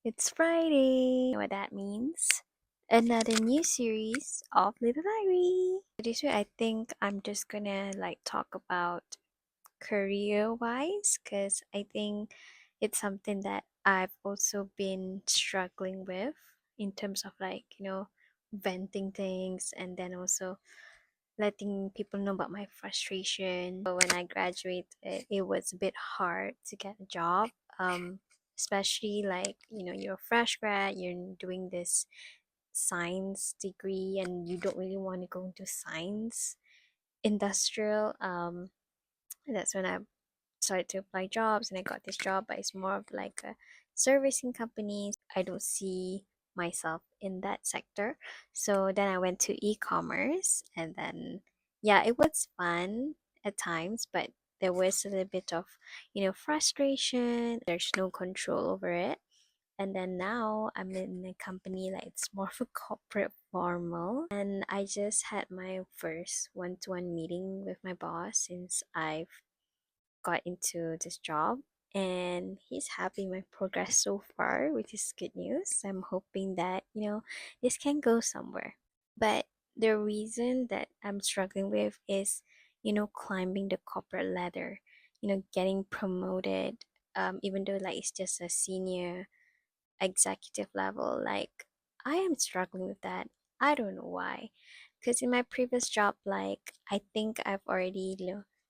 It's Friday. You know what that means? Another new series of Little Diary. This way, I think I'm just gonna talk about career wise because I think it's something that I've also been struggling with in terms of venting things and then also letting people know about my frustration. So when I graduated, it was a bit hard to get a job. Especially you're a fresh grad, you're doing this science degree and you don't really want to go into science industrial. That's when I started to apply jobs and I got this job, but it's more of like a servicing company. I don't see myself in that sector. So then I went to e-commerce and then yeah, it was fun at times, but there was a little bit of, frustration. There's no control over it. And then now I'm in a company like it's more of a corporate formal. And I just had my first one-to-one meeting with my boss since I've got into this job, and he's happy my progress so far, which is good news. I'm hoping that this can go somewhere. But the reason that I'm struggling with is climbing the corporate ladder, getting promoted, even though it's just a senior executive level. Like, I am struggling with that. I don't know why. Because in my previous job, I think I've already,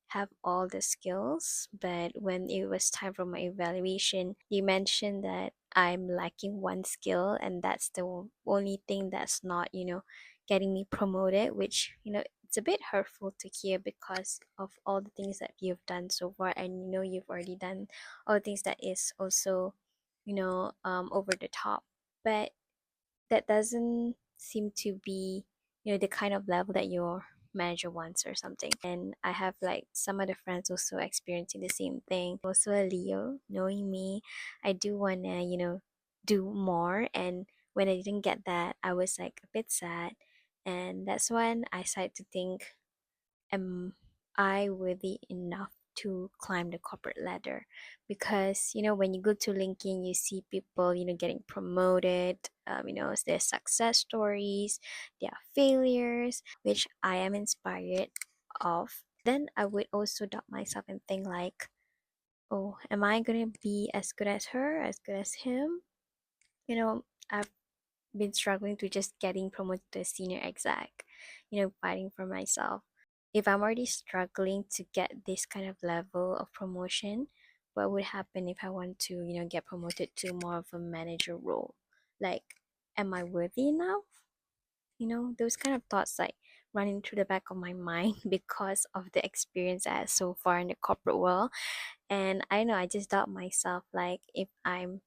have all the skills, but when it was time for my evaluation, you mentioned that I'm lacking one skill, and that's the only thing that's not, getting me promoted, which, it's a bit hurtful to hear because of all the things that you've done so far, and you've already done all the things that is also over the top. But that doesn't seem to be, the kind of level that your manager wants or something. And I have some other friends also experiencing the same thing. Also a Leo, knowing me, I do wanna, do more. And when I didn't get that, I was like a bit sad. And that's when I started to think, am I worthy enough to climb the corporate ladder? Because when you go to LinkedIn, you see people getting promoted. Their success stories, their failures, which I am inspired of. Then I would also doubt myself and think oh, am I gonna be as good as her, as good as him? I've been struggling to just getting promoted to a senior exec, fighting for myself. If I'm already struggling to get this kind of level of promotion, what would happen if I want to, get promoted to more of a manager role? Like, am I worthy enough? Those kind of thoughts running through the back of my mind because of the experience I had so far in the corporate world. And I know I just doubt myself, if I'm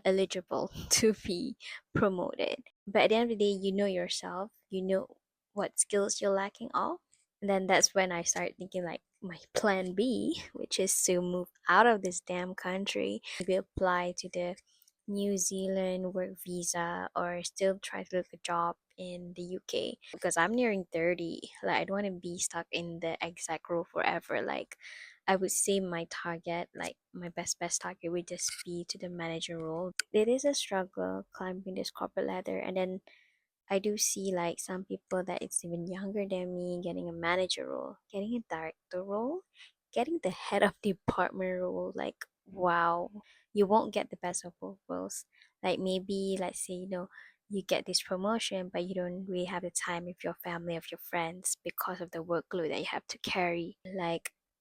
eligible to be promoted. But at the end of the day, you know yourself, you know what skills you're lacking of. And then that's when I started thinking my plan B, which is to move out of this damn country, maybe apply to the New Zealand work visa or still try to look a job in the UK because I'm nearing 30. I don't want to be stuck in the exact role forever. I would say my target, my best target would just be to the manager role. It is a struggle climbing this corporate ladder, and then I do see some people that it's even younger than me getting a manager role, getting a director role, getting the head of department role. Wow, you won't get the best of both worlds. Maybe let's say you get this promotion, but you don't really have the time with your family, of your friends because of the workload that you have to carry.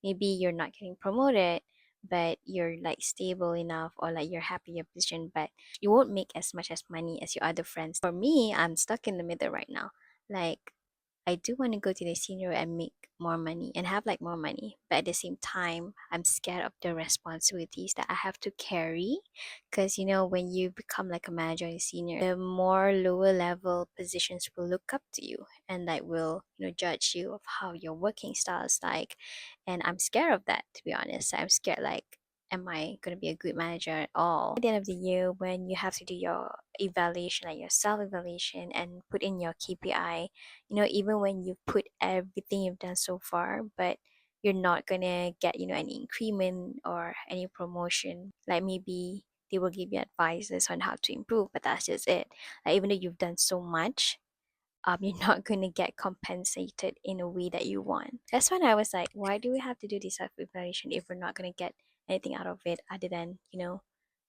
Maybe you're not getting promoted, but you're stable enough, or you're happy in your position, but you won't make as much as money as your other friends. For me, I'm stuck in the middle right now. Like, I do want to go to the senior and make more money and have more money, but at the same time, I'm scared of the responsibilities that I have to carry. Because when you become a manager and senior, the more lower level positions will look up to you and will judge you of how your working style is like. And I'm scared of that, to be honest. I'm scared am I going to be a good manager at all? At the end of the year, when you have to do your evaluation, your self evaluation, and put in your KPI, even when you put everything you've done so far, but you're not gonna get any increment or any promotion, maybe they will give you advices on how to improve, but that's just it. Like, even though you've done so much, you're not gonna get compensated in a way that you want. That's when I was like, why do we have to do this self evaluation if we're not gonna get anything out of it other than,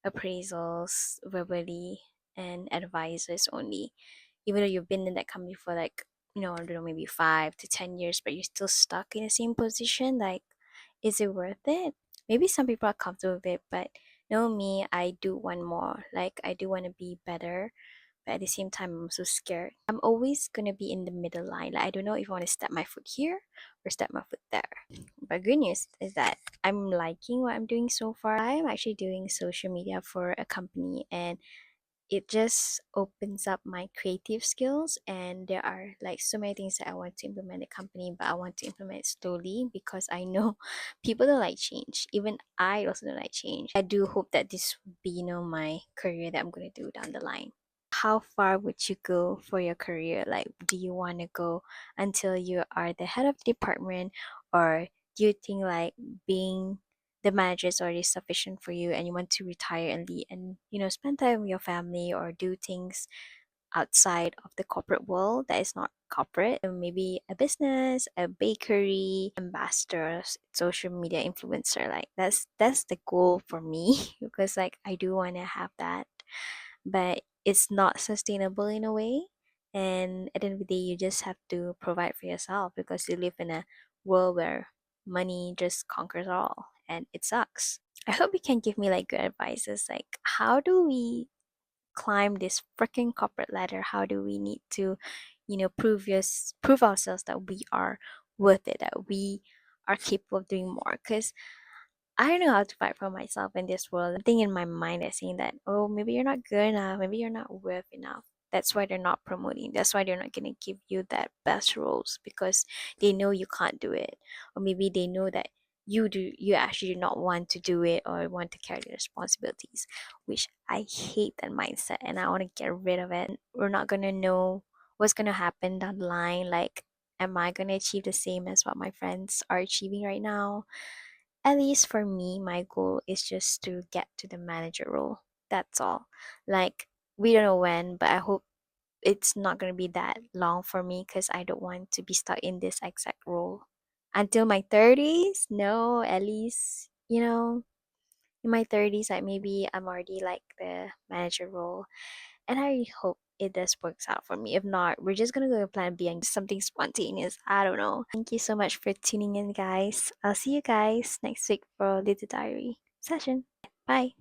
appraisals verbally and advices only? Even though you've been in that company for like, I don't know, maybe 5 to 10 years, but you're still stuck in the same position. Like, is it worth it? Maybe some people are comfortable with it, but know me, I do want more. Like, I do want to be better, but at the same time, I'm so scared. I'm always gonna be in the middle line. Like, I don't know if I want to step my foot here or step my foot there. But good news is that I'm liking what I'm doing so far. I'm actually doing social media for a company, and it just opens up my creative skills. And there are like so many things that I want to implement in the company, but I want to implement it slowly because I know people don't like change. Even I also don't like change. I do hope that this would be, my career that I'm going to do down the line. How far would you go for your career? Like, do you want to go until you are the head of the department, or do you think like being the manager is already sufficient for you and you want to retire and leave and spend time with your family or do things outside of the corporate world that is not corporate, and maybe a business, a bakery, ambassador, social media influencer? Like, that's the goal for me because like I do want to have that, but it's not sustainable in a way. And at the end of the day, you just have to provide for yourself because you live in a world where money just conquers all and it sucks. I hope you can give me like good advices, like how do we climb this freaking corporate ladder? How do we need to, prove ourselves that we are worth it, that we are capable of doing more? Because I don't know how to fight for myself in this world. Thing in my mind is saying that, oh, maybe you're not good enough, maybe you're not worth enough. That's why they're not promoting. That's why they're not gonna give you that best roles because they know you can't do it, or maybe they know that you actually do not want to do it or want to carry the responsibilities, which I hate that mindset and I want to get rid of it. We're not gonna know what's gonna happen down the line. Like, am I gonna achieve the same as what my friends are achieving right now? At least for me, my goal is just to get to the manager role. That's all. Like, we don't know when, but I hope it's not going to be that long for me because I don't want to be stuck in this exact role until my 30s. No, at least, in my 30s, like maybe I'm already like the manager role. And I really hope it does works out for me. If not, we're just gonna go to plan B and do something spontaneous. I don't know. Thank you so much for tuning in, guys. I'll see you guys next week for Little Diary session. Bye.